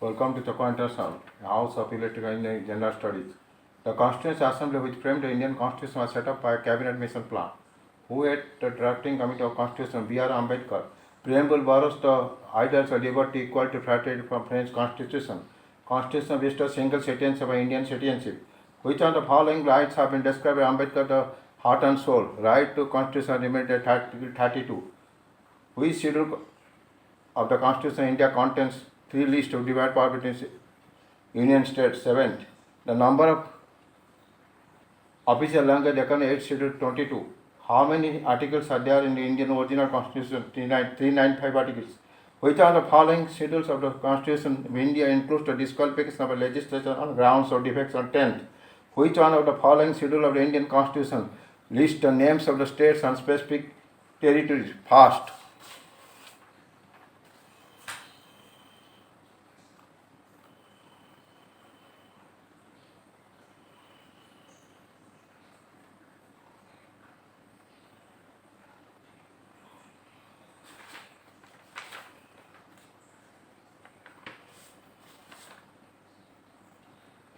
Welcome to Chakwa International, House of Electrical Engineering General Studies. The Constituent Assembly, which framed the Indian Constitution, was set up by a Cabinet Mission Plan, who at the drafting committee of Constitution, B.R. Ambedkar, preamble borrows the ideals of liberty, equality, fraternity from French Constitution. Constitution bestows single citizenship by Indian citizenship. Which of the following rights have been described by Ambedkar the heart and soul? Right to Constitution limited at Article 32. Which schedule of the Constitution of India contains three lists of divided power between Union states? 7th. The number of official language according to 8th schedule 22. How many articles are there in the Indian original Constitution? 395 articles. Which are the following schedules of the Constitution of India includes the disqualification of a legislature on grounds of defects on 10th? Which one of the following schedule of the Indian Constitution lists the names of the states and specific territories? First.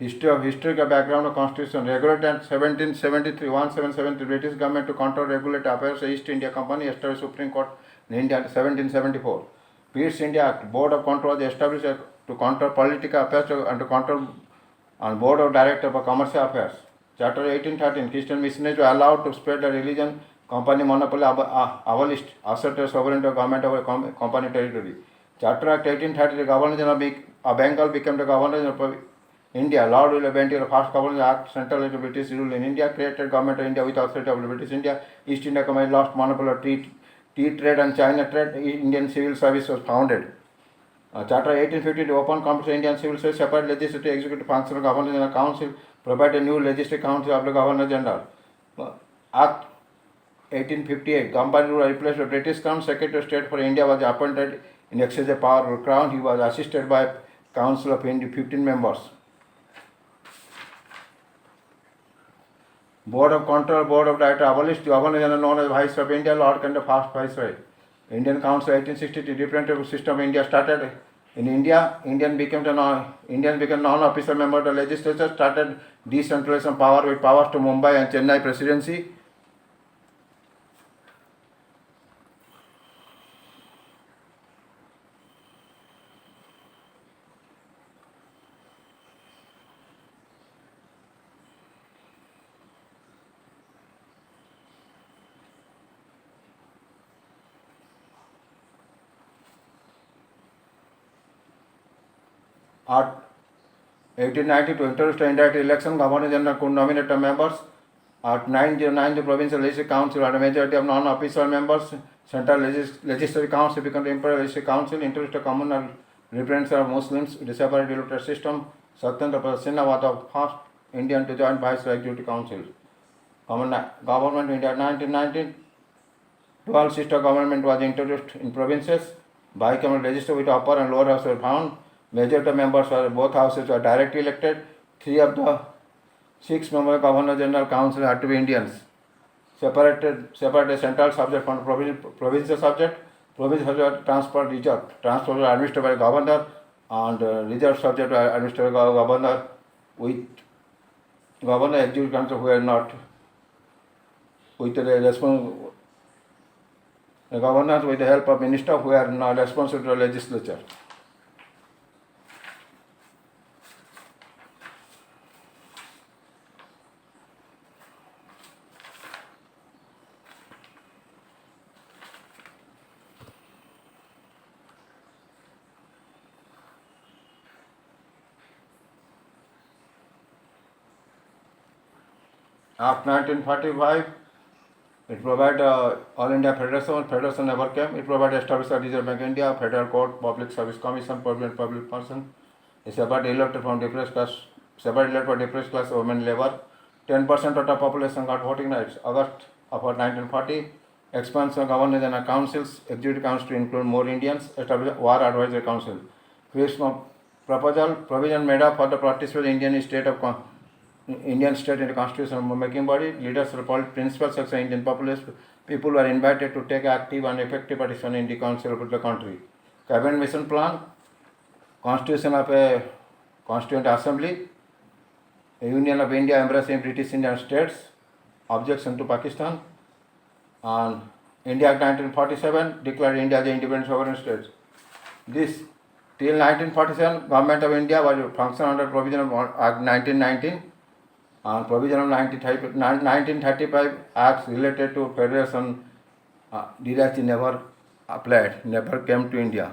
Historical background of Constitution. Regulated 1773, 1773, British government to control regulate affairs of East India Company, established Supreme Court in India 1774. Peace India Act, Board of Control was established to control political affairs and to control and Board of Directors for Commercial Affairs. Charter 1813, Christian missionaries were allowed to spread the religion. Company monopoly abolished, asserted sovereignty of government over company territory. Charter Act 1830, the Governor General of Bengal became the Governor General of India. Lord Willoughby, the first Governor Act, central to British rule in India, created Government of India with authority of British India. East India Company lost monopoly of tea trade and China trade. Indian Civil Service was founded. Charter 1850, the open competition Indian Civil Service, separate legislative executive function of Governor General Council, provided new legislative council of the Governor General. Act 1858, Company rule replaced the British Crown. Secretary of State for India was appointed in excess of power of Crown. He was assisted by Council of India, 15 members. Board of Control, Board of Directors abolished. Governor General known as Viceroy of India, Lord Canning, first Viceroy. Indian Council 1863, different system of India started. In India, Indians became non-official member of the legislature, started decentralization power with powers to Mumbai and Chennai presidency. At 1890, to introduce the indirect election, Governor General could nominate the members. At 1909, the Provincial Legislative Council had a majority of non-official members. Central Legislative Council became the Imperial Legislative Council, introduced a communal representative of Muslims with a separate electoral system. Satyendra Prasad Sinha was the first Indian to join Viceroy Executive Council. Government in India 1919, dual system government was introduced in provinces. Bicameral legislature with upper and lower house were found. Majority of members of both houses were directly elected. 3 of the 6 member Governor General Council had to be Indians. Separated central subject from provincial subject. Provincial subject transferred reserve. Transfer was administered by Governor and reserve subject was administered by Governor with Governor Executive Council who are not with the responsible. The governors with the help of minister who are not responsible to the legislature. Act 1945, it provided All India Federation never came. It provided established a Reserve Bank of India, Federal Court, Public Service Commission, public person. A separate elected from depressed class, women labor. 10% of the population got voting rights. August of 1940, expansion of Governor General Councils, Executive Council to include more Indians, established War Advisory Council. Creation of provision made up for the participation Indian state in the constitution making body. Leaders of the principal section Indian population people were invited to take active and effective participation in the council of the country. Cabinet mission plan. Constitution of a Constituent Assembly, a Union of India embracing British Indian states, objection to Pakistan, and India Act 1947 declared India as an independent sovereign state. This till 1947, Government of India was functioned under provision of Act 1919 and provision of 1935 acts related to federation directly never applied, never came to India.